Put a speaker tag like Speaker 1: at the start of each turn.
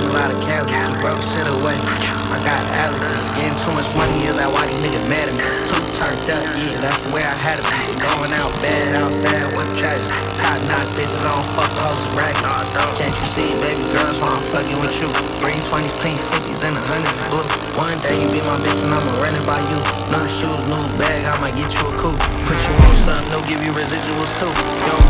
Speaker 1: Work a lot of calories, keep broke shit away. I got allergies, getting too much money is that why these niggas mad at me. Too turned up, yeah, that's the way I had to be. Going out bad, outside, what a tragedy. Top notch bitches, I don't fuck hoes, ragged. Can't you see, baby girl, so I'm fucking with you. Green 20s, pink 50s, and the hundreds is blue. One day you be my bitch and I'ma run it by you. New shoes, new bag, I might get you a coupe. Put you on something, they'll give you residuals too. You don't